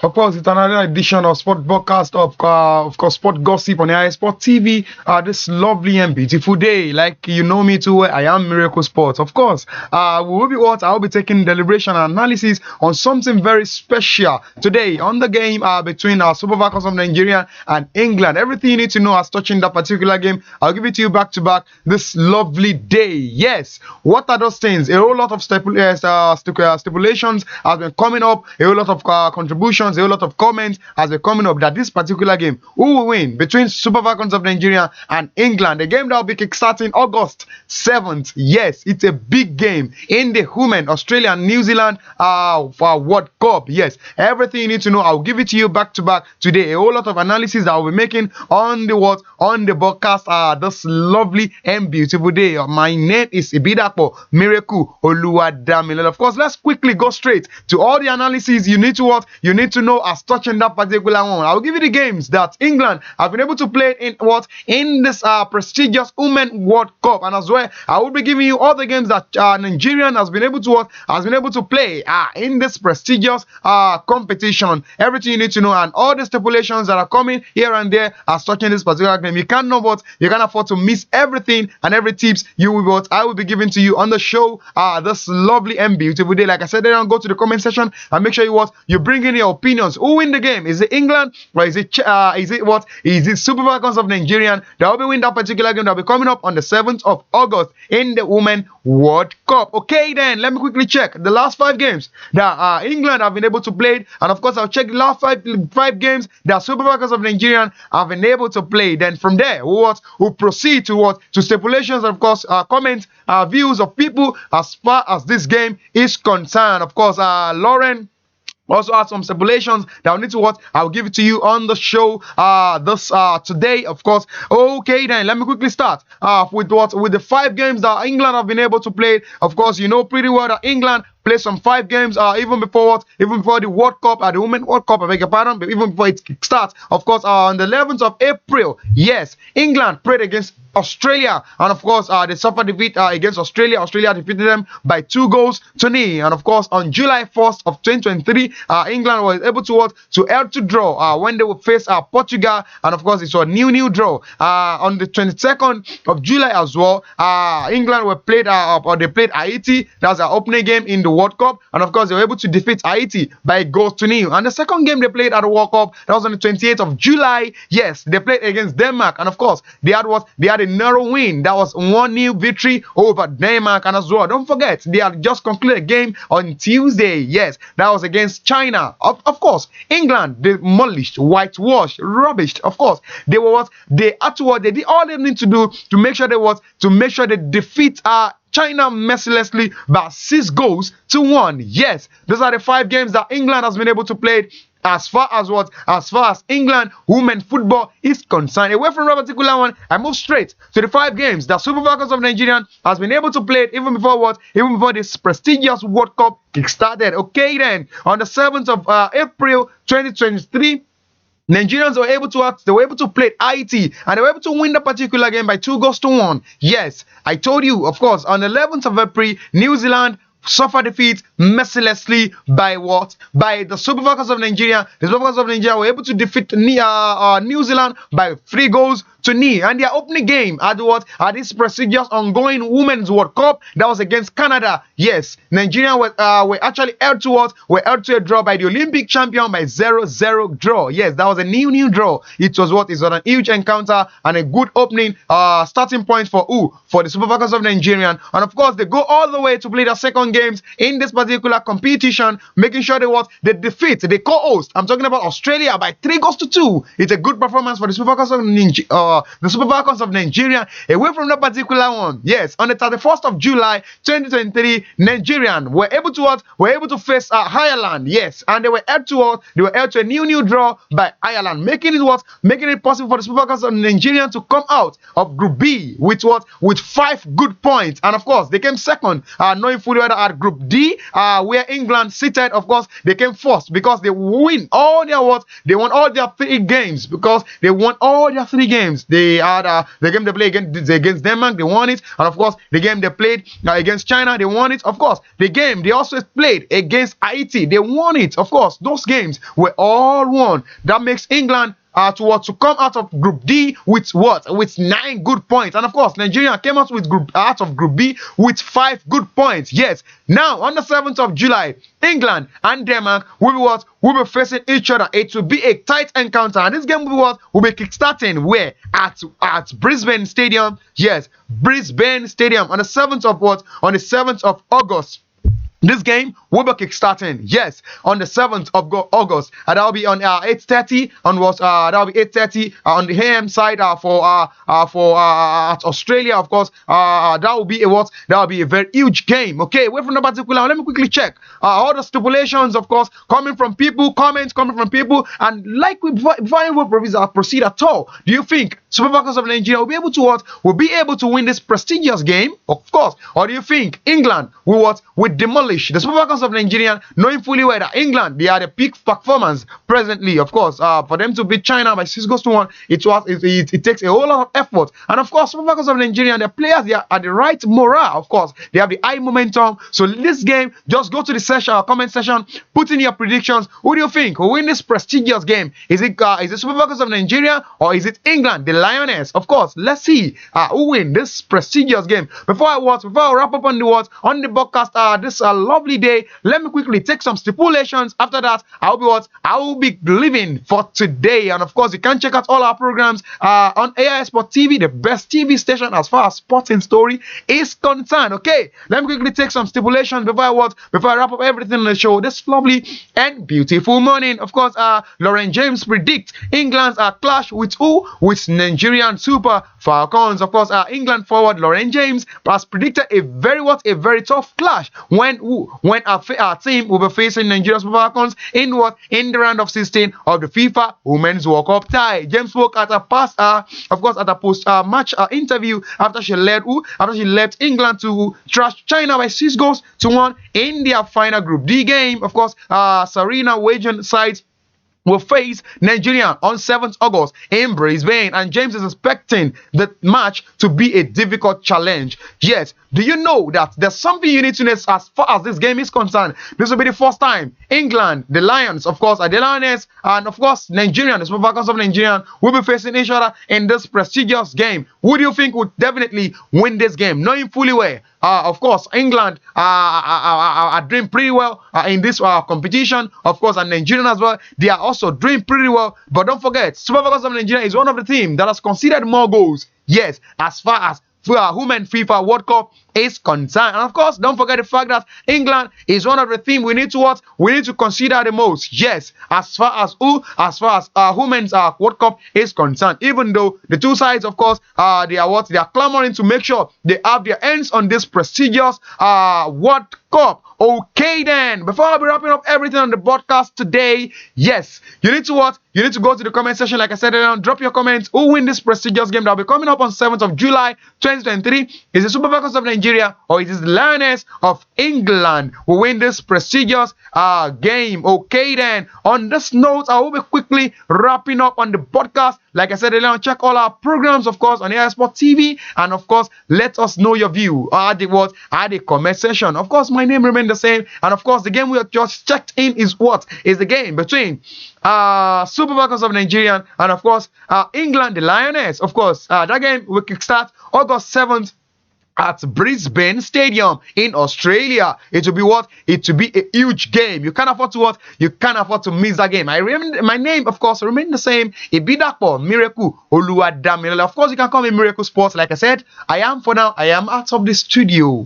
Of course, it's another edition of Sport Broadcast of course, Sport Gossip on AI Sport TV. This lovely and beautiful day, like you know me too well, I am Miracle Sports. Of course, I will be taking deliberation and analysis on something very special today on the game between our Super Falcons of Nigeria and England. Everything you need to know as touching that particular game, I'll give it to you back to back this lovely day. Yes, what are those things? A whole lot of stipulations have been coming up, a whole lot of contributions, a whole lot of comments has been coming up that this particular game, who will win between Super Falcons of Nigeria and England, a game that will be kickstarting August 7th. Yes, it's a big game in the Women Australia and New Zealand World Cup. Yes, everything you need to know, I'll give it to you back to back today. A whole lot of analysis that I'll be making on the broadcast this lovely and beautiful day. My name is IBIDAPO Miracle OLUWADAMILOLA. Of course, let's quickly go straight to all the analysis you need to know as touching that particular one. I'll give you the games that England have been able to play in this prestigious Women World Cup, and as well I will be giving you all the games that Nigerian has been able to play in this prestigious competition. Everything you need to know and all the stipulations that are coming here and there as touching this particular game. You can't afford to miss everything and every tips I will be giving to you on the show this lovely and beautiful day. Like I said, then go to the comment section and make sure you bring in your opinions. Who win the game? Is it England or is it Super Falcons of Nigeria that will be win that particular game that will be coming up on the 7th of August in the Women World Cup? Okay, then let me quickly check the last 5 games that England have been able to play, and of course I'll check the last five games that Super Falcons of Nigeria have been able to play. Then from there we'll proceed to stipulations and of course comments, views of people as far as this game is concerned. Of course, Lauren also had some stipulations that I need to I'll give it to you on the show today, of course. Okay, then let me quickly start with the 5 games that England have been able to play. Of course, you know pretty well that England played some 5 games even before the World Cup, the Women World Cup, I beg your pardon, but even before it starts. Of course, on the 11th of April, yes, England played against Australia, and of course they suffered defeat against Australia. Australia defeated them by 2-0. And of course on July 1st of 2023, England was able to draw when they would face Portugal, and of course it's a new draw. On the 22nd of July as well, England played Haiti. That's our opening game in the World Cup, and of course they were able to defeat Haiti by 0-0. And the second game they played at the World Cup, that was on the 28th of July. Yes, they played against Denmark, and of course they had a narrow win. That was 1-0 victory over Denmark. And as well, don't forget, they had just concluded a game on Tuesday. Yes, that was against China. Of course, England demolished, whitewashed, rubbished. Of course, they did all they need to do to make sure they defeat China mercilessly by 6-1. Yes, those are the 5 games that England has been able to play as far as England women football is concerned. Away from that particular one, I move straight to the 5 games that Super Falcons of Nigeria has been able to play even before this prestigious World Cup kickstarted. Okay, then on the 7th of April 2023, Nigerians were able to play Haiti, and they were able to win the particular game by 2-1. Yes, I told you, of course, on the 11th of April, New Zealand suffered defeat mercilessly by the Super Falcons of Nigeria. The Super Falcons of Nigeria were able to defeat New Zealand by 3-0. And their opening game at this prestigious ongoing Women's World Cup, that was against Canada. Yes, Nigeria were actually held to a draw by the Olympic champion by 0-0 draw. Yes, that was a new draw. It was a huge encounter and a good opening starting point for the Super Falcons of Nigeria. And of course, they go all the way to play their second games in this particular competition, making sure they defeat the co-host. I'm talking about Australia by 3-2. It's a good performance for the Super Falcons of Nigeria. Away from that particular one, yes, on the 31st of July 2023, Nigerian were able to face Ireland. Yes, and they were held to a new draw by Ireland, making it possible for the Super Falcons of Nigeria to come out of Group B with 5 good points. And of course, they came second, knowing fully well that at Group D, where England seated, of course, they came first because they win all their what? They won all their 3 games because they won all their 3 games. They had the game they played against Denmark, they won it, and of course the game they played against China, they won it. Of course, the game they also played against Haiti, they won it. Of course, those games were all won. That makes England to come out of Group D with what? With 9 good points. And of course, Nigeria came out of Group B with 5 good points. Yes. Now, on the 7th of July, England and Denmark will be what? Will be facing each other. It will be a tight encounter. And this game will be what? Will be kickstarting where? At Brisbane Stadium. Yes, Brisbane Stadium on the 7th of what? On the 7th of August. This game will be kickstarting, yes, on the 7th of August. That'll be on 8:30 on what? That'll be 8:30 on the AM side for Australia, of course. That will be a what? That will be a very huge game. Okay, wait from the particular. Let me quickly check all the stipulations, of course, coming from people, comments coming from people, and like before I proceed at all, do you think Super Falcons of Nigeria will be able to what? Will be able to win this prestigious game, of course, or do you think England will what? Will demolish the Super Falcons of Nigeria, knowing fully well that England, they are the peak performance presently, of course. For them to beat China by 6 goals to 1, it takes a whole lot of effort. And of course, Super Falcons of Nigeria, the players, they are at the right morale, of course. They have the high momentum. So this game, just go to the session, comment section, put in your predictions. Who do you think will win this prestigious game? Is it Super Falcons of Nigeria or is it England, the Lionness? Of course, let's see who win this prestigious game. Before I wrap up on the broadcast this lovely day, let me quickly take some stipulations. After that, I will be leaving for today. And of course, you can check out all our programs on AI Sport TV, the best TV station as far as sporting story is concerned. Okay, let me quickly take some stipulations before I wrap up everything on the show this lovely and beautiful morning. Of course, Lauren James predicts England's clash with who? With Nigerian Super Falcons. Of course, England forward Lauren James has predicted a very tough clash when our team will be facing Nigerian Super Falcons in the round of 16 of the FIFA Women's World Cup tie. James spoke at a post match interview after she left England to trash China by 6 goals to 1 in their final Group D game. Of course, Serena Williams sides will face Nigeria on 7th August in Brisbane, and James is expecting the match to be a difficult challenge. Yes, do you know that there's something you need to know as far as this game is concerned? This will be the first time England, the Lions, of course, the Lionness, and of course Nigeria, the Super Falcons of Nigeria, will be facing each other in this prestigious game. Who do you think would definitely win this game, knowing fully well? Of course, England are doing pretty well in this competition. Of course, and Nigerian as well. They are also doing pretty well. But don't forget, Super Falcons of Nigeria is one of the teams that has conceded more goals. Yes, as far as Women FIFA World Cup is concerned. And of course, don't forget the fact that England is one of the teams we need to consider the most. Yes, as far as Women's World Cup is concerned. Even though the two sides, of course, they are clamoring to make sure they have their hands on this prestigious World Cup. Okay then, before I'll be wrapping up everything on the broadcast today, yes, you need to You need to go to the comment section, like I said earlier, drop your comments. Who win this prestigious game that will be coming up on 7th of July 2023? Is it Super Falcons of Nigeria or is it the Lionness of England who win this prestigious game? Okay then, on this note, I will be quickly wrapping up on the podcast. Like I said earlier, check all our programs, of course, on AI Sport TV, and of course, let us know your view at the comment section. Of course, my name remains the same, and of course, the game we have just checked in is the game between Super Falcons of Nigeria and of course England, the Lionness. Of course, that game will kickstart August 7th at Brisbane Stadium in Australia. It will be a huge game. You can't afford to miss that game. My name, of course, remains the same. IBIDAPO, Miracle, OLUWADAMILOLA. Of course, you can call me Miracle Sports. Like I said, I am out of the studio.